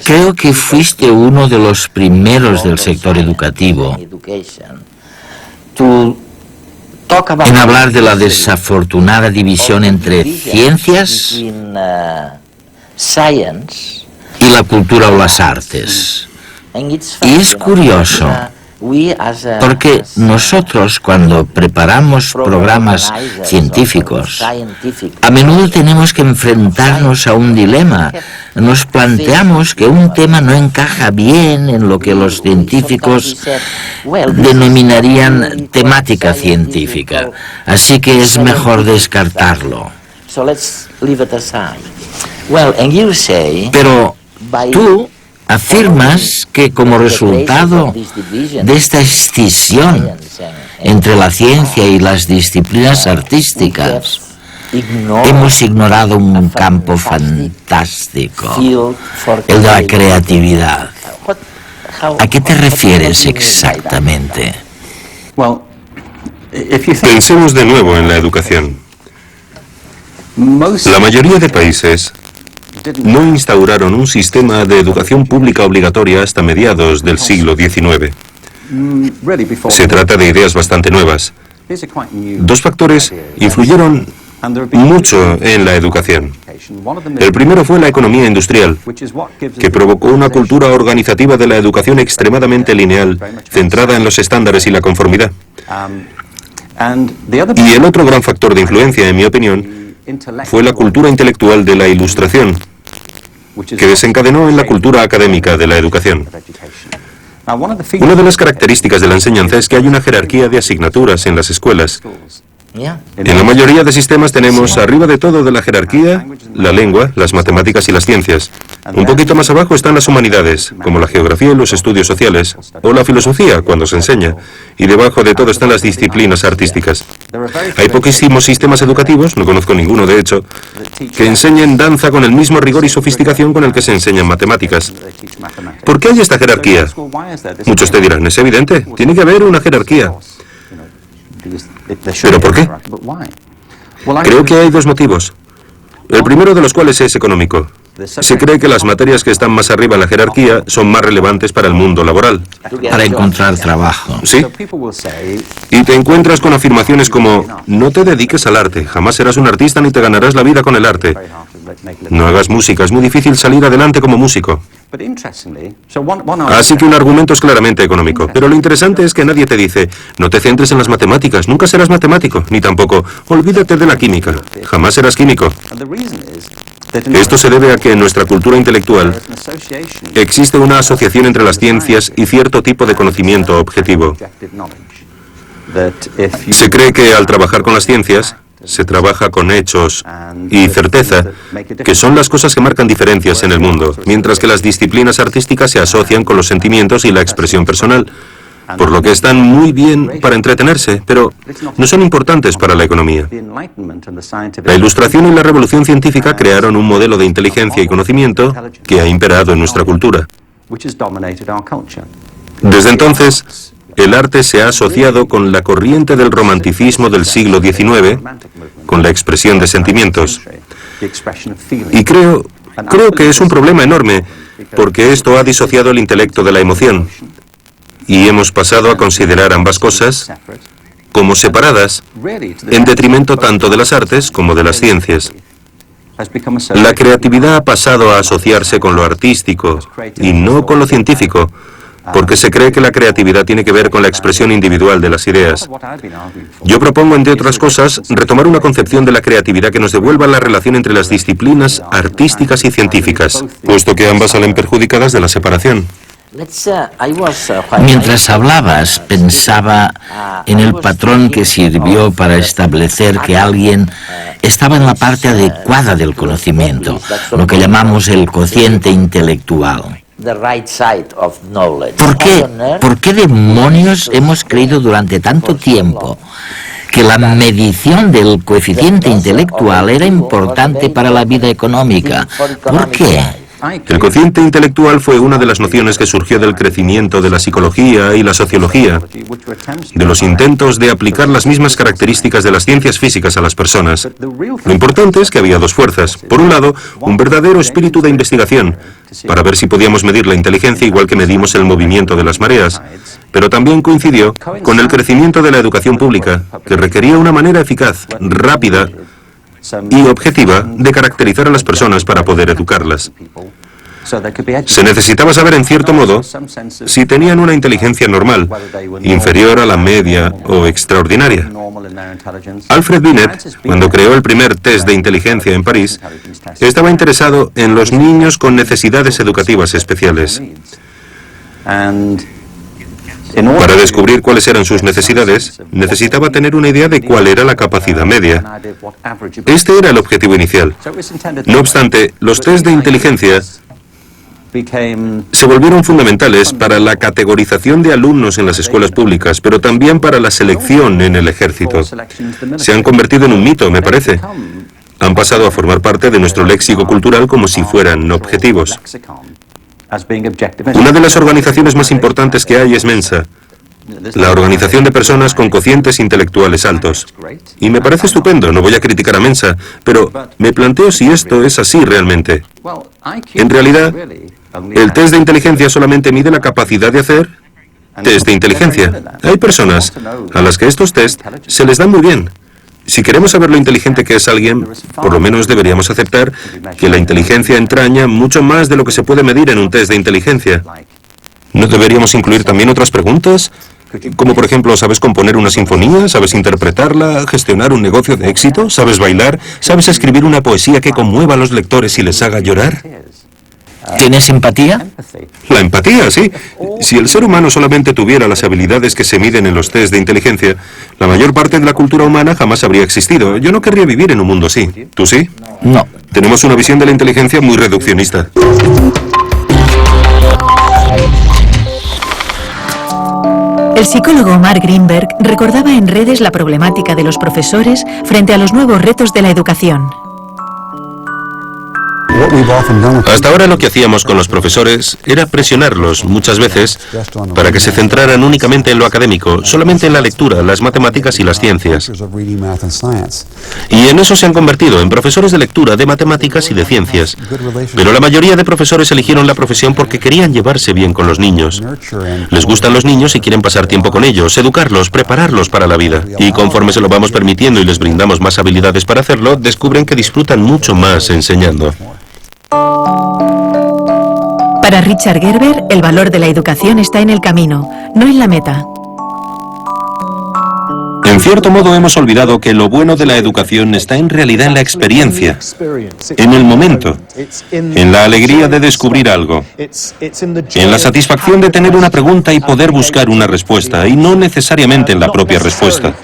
Creo que fuiste uno de los primeros del sector educativo en hablar de la desafortunada división entre ciencias y la cultura o las artes. Y es curioso, porque nosotros cuando preparamos programas científicos, a menudo tenemos que enfrentarnos a un dilema. Nos planteamos que un tema no encaja bien en lo que los científicos denominarían temática científica, así que es mejor descartarlo. Pero tú afirmas que como resultado de esta escisión entre la ciencia y las disciplinas artísticas, hemos ignorado un campo fantástico, el de la creatividad. ¿A qué te refieres exactamente? Pensemos de nuevo en la educación. La mayoría de países no instauraron un sistema de educación pública obligatoria hasta mediados del siglo XIX. Se trata de ideas bastante nuevas. Dos factores influyeron mucho en la educación. El primero fue la economía industrial, que provocó una cultura organizativa de la educación extremadamente lineal, centrada en los estándares y la conformidad. Y el otro gran factor de influencia, en mi opinión, fue la cultura intelectual de la Ilustración, que desencadenó en la cultura académica de la educación. Una de las características de la enseñanza es que hay una jerarquía de asignaturas en las escuelas. En la mayoría de sistemas tenemos arriba de todo de la jerarquía la lengua, las matemáticas y las ciencias. Un poquito más abajo están las humanidades, como la geografía y los estudios sociales, o la filosofía, cuando se enseña. Y debajo de todo están las disciplinas artísticas. Hay poquísimos sistemas educativos, no conozco ninguno de hecho, que enseñen danza con el mismo rigor y sofisticación con el que se enseñan matemáticas. ¿Por qué hay esta jerarquía? Muchos te dirán, es evidente, tiene que haber una jerarquía. ¿Pero por qué? Creo que hay dos motivos. El primero de los cuales es económico. Se cree que las materias que están más arriba en la jerarquía son más relevantes para el mundo laboral. Para encontrar trabajo. Sí. Y te encuentras con afirmaciones como, no te dediques al arte, jamás serás un artista ni te ganarás la vida con el arte. No hagas música, es muy difícil salir adelante como músico. Así que un argumento es claramente económico. Pero lo interesante es que nadie te dice, no te centres en las matemáticas, nunca serás matemático, ni tampoco, olvídate de la química, jamás serás químico. Esto se debe a que en nuestra cultura intelectual existe una asociación entre las ciencias y cierto tipo de conocimiento objetivo. Se cree que al trabajar con las ciencias, se trabaja con hechos y certeza, que son las cosas que marcan diferencias en el mundo, mientras que las disciplinas artísticas se asocian con los sentimientos y la expresión personal, por lo que están muy bien para entretenerse, pero no son importantes para la economía. La Ilustración y la Revolución Científica crearon un modelo de inteligencia y conocimiento que ha imperado en nuestra cultura. Desde entonces, el arte se ha asociado con la corriente del romanticismo del siglo XIX, con la expresión de sentimientos. Y creo que es un problema enorme, porque esto ha disociado el intelecto de la emoción. Y hemos pasado a considerar ambas cosas como separadas, en detrimento tanto de las artes como de las ciencias. La creatividad ha pasado a asociarse con lo artístico y no con lo científico, porque se cree que la creatividad tiene que ver con la expresión individual de las ideas. Yo propongo, entre otras cosas, retomar una concepción de la creatividad que nos devuelva la relación entre las disciplinas artísticas y científicas, puesto que ambas salen perjudicadas de la separación. Mientras hablabas, pensaba en el patrón que sirvió para establecer que alguien estaba en la parte adecuada del conocimiento, lo que llamamos el cociente intelectual. ¿Por qué demonios hemos creído durante tanto tiempo que la medición del coeficiente intelectual era importante para la vida económica? ¿Por qué? El cociente intelectual fue una de las nociones que surgió del crecimiento de la psicología y la sociología, de los intentos de aplicar las mismas características de las ciencias físicas a las personas. Lo importante es que había dos fuerzas. Por un lado, un verdadero espíritu de investigación, para ver si podíamos medir la inteligencia igual que medimos el movimiento de las mareas, pero también coincidió con el crecimiento de la educación pública, que requería una manera eficaz, rápida y objetiva de caracterizar a las personas para poder educarlas. Se necesitaba saber, en cierto modo, si tenían una inteligencia normal, inferior a la media o extraordinaria. Alfred Binet, cuando creó el primer test de inteligencia en París, estaba interesado en los niños con necesidades educativas especiales. Para descubrir cuáles eran sus necesidades, necesitaba tener una idea de cuál era la capacidad media. Este era el objetivo inicial. No obstante, los test de inteligencia se volvieron fundamentales para la categorización de alumnos en las escuelas públicas, pero también para la selección en el ejército. Se han convertido en un mito, me parece. Han pasado a formar parte de nuestro léxico cultural como si fueran objetivos. Una de las organizaciones más importantes que hay es Mensa, la organización de personas con cocientes intelectuales altos. Y me parece estupendo, no voy a criticar a Mensa, pero me planteo si esto es así realmente. En realidad, el test de inteligencia solamente mide la capacidad de hacer test de inteligencia. Hay personas a las que estos test se les dan muy bien. Si queremos saber lo inteligente que es alguien, por lo menos deberíamos aceptar que la inteligencia entraña mucho más de lo que se puede medir en un test de inteligencia. ¿No deberíamos incluir también otras preguntas? Como por ejemplo, ¿sabes componer una sinfonía? ¿Sabes interpretarla? ¿Gestionar un negocio de éxito? ¿Sabes bailar? ¿Sabes escribir una poesía que conmueva a los lectores y les haga llorar? ¿Tienes empatía? La empatía, sí. Si el ser humano solamente tuviera las habilidades que se miden en los test de inteligencia, la mayor parte de la cultura humana jamás habría existido. Yo no querría vivir en un mundo así. ¿Tú sí? No. Tenemos una visión de la inteligencia muy reduccionista. El psicólogo Mark Greenberg recordaba en redes la problemática de los profesores frente a los nuevos retos de la educación. Hasta ahora lo que hacíamos con los profesores era presionarlos, muchas veces, para que se centraran únicamente en lo académico, solamente en la lectura, las matemáticas y las ciencias. Y en eso se han convertido, en profesores de lectura, de matemáticas y de ciencias. Pero la mayoría de profesores eligieron la profesión porque querían llevarse bien con los niños. Les gustan los niños y quieren pasar tiempo con ellos, educarlos, prepararlos para la vida. Y conforme se lo vamos permitiendo y les brindamos más habilidades para hacerlo, descubren que disfrutan mucho más enseñando. Para Richard Gerber, el valor de la educación está en el camino, no en la meta. En cierto modo hemos olvidado que lo bueno de la educación está en realidad en la experiencia, en el momento, en la alegría de descubrir algo, en la satisfacción de tener una pregunta y poder buscar una respuesta, y no necesariamente en la propia respuesta.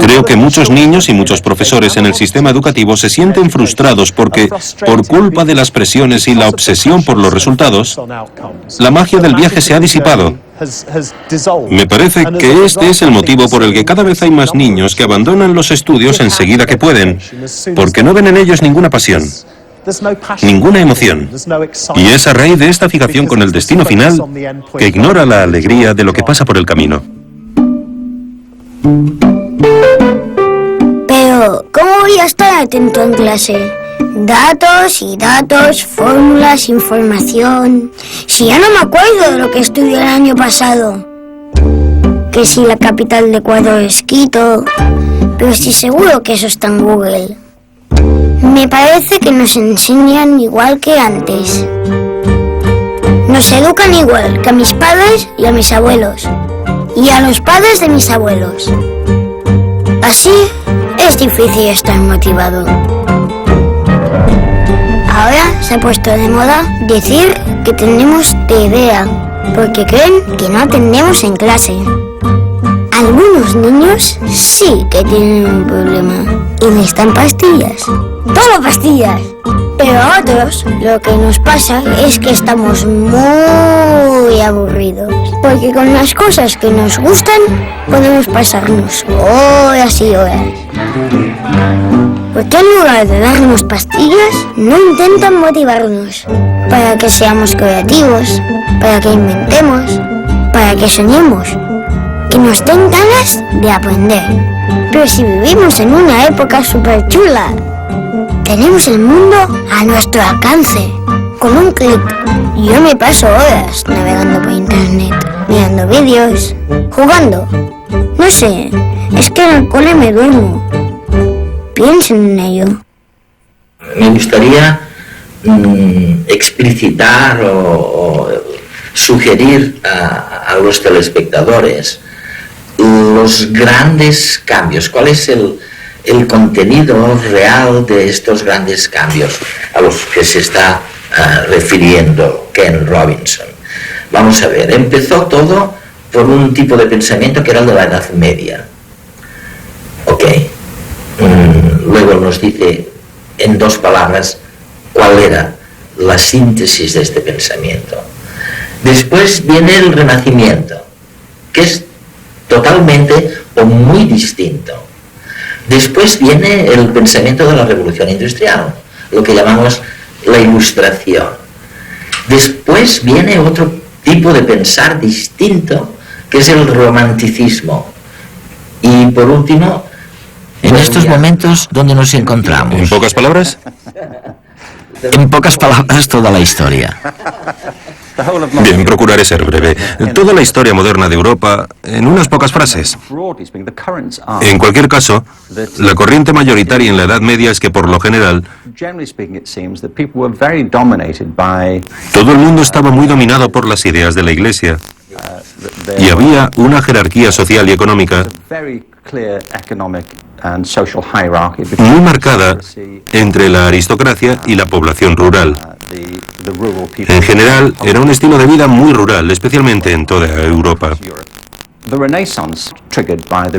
Creo que muchos niños y muchos profesores en el sistema educativo se sienten frustrados porque, por culpa de las presiones y la obsesión por los resultados, la magia del viaje se ha disipado. Me parece que este es el motivo por el que cada vez hay más niños que abandonan los estudios enseguida que pueden, porque no ven en ellos ninguna pasión, ninguna emoción. Y es a raíz de esta fijación con el destino final que ignora la alegría de lo que pasa por el camino. Pero, ¿cómo voy a estar atento en clase? Datos y datos, fórmulas, información... Si ya no me acuerdo de lo que estudié el año pasado. Que si la capital de Ecuador es Quito... Pero estoy seguro que eso está en Google. Me parece que nos enseñan igual que antes. Nos educan igual que a mis padres y a mis abuelos. Y a los padres de mis abuelos. Así es difícil estar motivado. Ahora se ha puesto de moda decir que tenemos TDA, porque creen que no atendemos en clase. Algunos niños sí que tienen un problema. y les dan pastillas. ¡Todo pastillas! Pero a otros lo que nos pasa es que estamos muy aburridos. Porque con las cosas que nos gustan podemos pasarnos horas y horas. ¿Por qué en lugar de darnos pastillas no intentan motivarnos? Para que seamos creativos, para que inventemos, para que soñemos, que nos den ganas de aprender. Pero si vivimos en una época súper chula, tenemos el mundo a nuestro alcance. Con un clic, yo me paso horas navegando por internet, mirando vídeos, jugando. No sé, es que en el cole me duermo. Piensen en ello. Me gustaría explicitar o sugerir a los telespectadores los grandes cambios. ¿Cuál es el contenido real de estos grandes cambios a los que se está refiriendo Ken Robinson? Vamos a ver, empezó todo por un tipo de pensamiento que era el de la Edad Media. Ok. Luego nos dice en dos palabras cuál era la síntesis de este pensamiento. Después viene el Renacimiento, que es totalmente o muy distinto. Después viene el pensamiento de la Revolución Industrial, lo que llamamos la Ilustración. Después viene otro tipo de pensar distinto, que es el Romanticismo. Y por último, en estos momentos, ¿dónde nos encontramos? ¿En pocas palabras? En pocas palabras, toda la historia. Bien, procuraré ser breve. Toda la historia moderna de Europa en unas pocas frases. En cualquier caso, la corriente mayoritaria en la Edad Media es que, por lo general, todo el mundo estaba muy dominado por las ideas de la Iglesia. Y había una jerarquía social y económica muy marcada entre la aristocracia y la población rural. En general, era un estilo de vida muy rural, especialmente en toda Europa.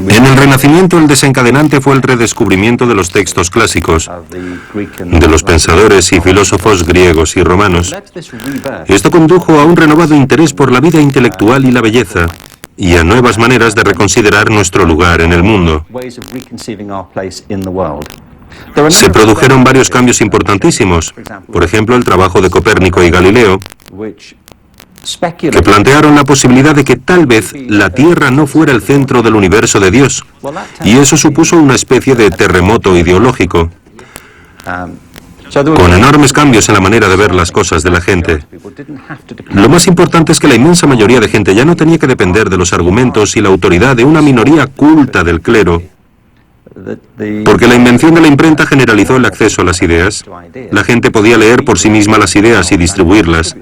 En el Renacimiento, el desencadenante fue el redescubrimiento de los textos clásicos, de los pensadores y filósofos griegos y romanos. Esto condujo a un renovado interés por la vida intelectual y la belleza, y a nuevas maneras de reconsiderar nuestro lugar en el mundo. Se produjeron varios cambios importantísimos, por ejemplo, el trabajo de Copérnico y Galileo, que plantearon la posibilidad de que tal vez la Tierra no fuera el centro del universo de Dios, y eso supuso una especie de terremoto ideológico, con enormes cambios en la manera de ver las cosas de la gente. Lo más importante es que la inmensa mayoría de gente ya no tenía que depender de los argumentos y la autoridad de una minoría culta del clero, porque la invención de la imprenta generalizó el acceso a las ideas. La gente podía leer por sí misma las ideas y distribuirlas.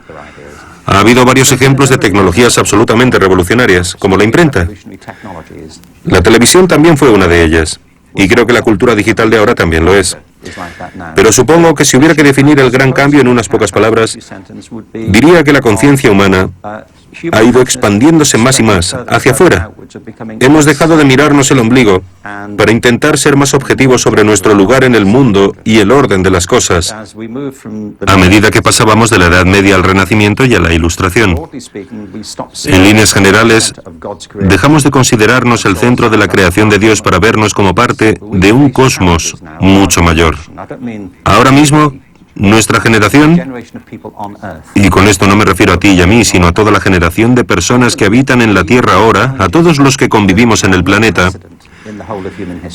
Ha habido varios ejemplos de tecnologías absolutamente revolucionarias, como la imprenta. La televisión también fue una de ellas, y creo que la cultura digital de ahora también lo es. Pero supongo que si hubiera que definir el gran cambio en unas pocas palabras, diría que la conciencia humana ha ido expandiéndose más y más hacia afuera. Hemos dejado de mirarnos el ombligo para intentar ser más objetivos sobre nuestro lugar en el mundo y el orden de las cosas, a medida que pasábamos de la Edad Media al Renacimiento y a la Ilustración. En líneas generales, dejamos de considerarnos el centro de la creación de Dios para vernos como parte de un cosmos mucho mayor. Ahora mismo, nuestra generación, y con esto no me refiero a ti y a mí, sino a toda la generación de personas que habitan en la Tierra ahora, a todos los que convivimos en el planeta,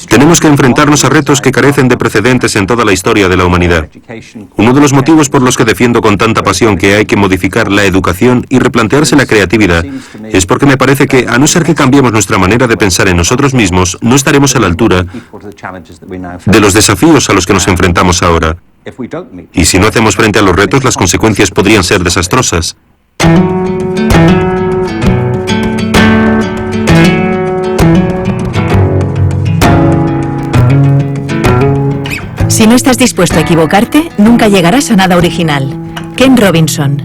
tenemos que enfrentarnos a retos que carecen de precedentes en toda la historia de la humanidad. Uno de los motivos por los que defiendo con tanta pasión que hay que modificar la educación y replantearse la creatividad es porque me parece que, a no ser que cambiemos nuestra manera de pensar en nosotros mismos, no estaremos a la altura de los desafíos a los que nos enfrentamos ahora. Y si no hacemos frente a los retos, las consecuencias podrían ser desastrosas. Si no estás dispuesto a equivocarte, nunca llegarás a nada original. Ken Robinson.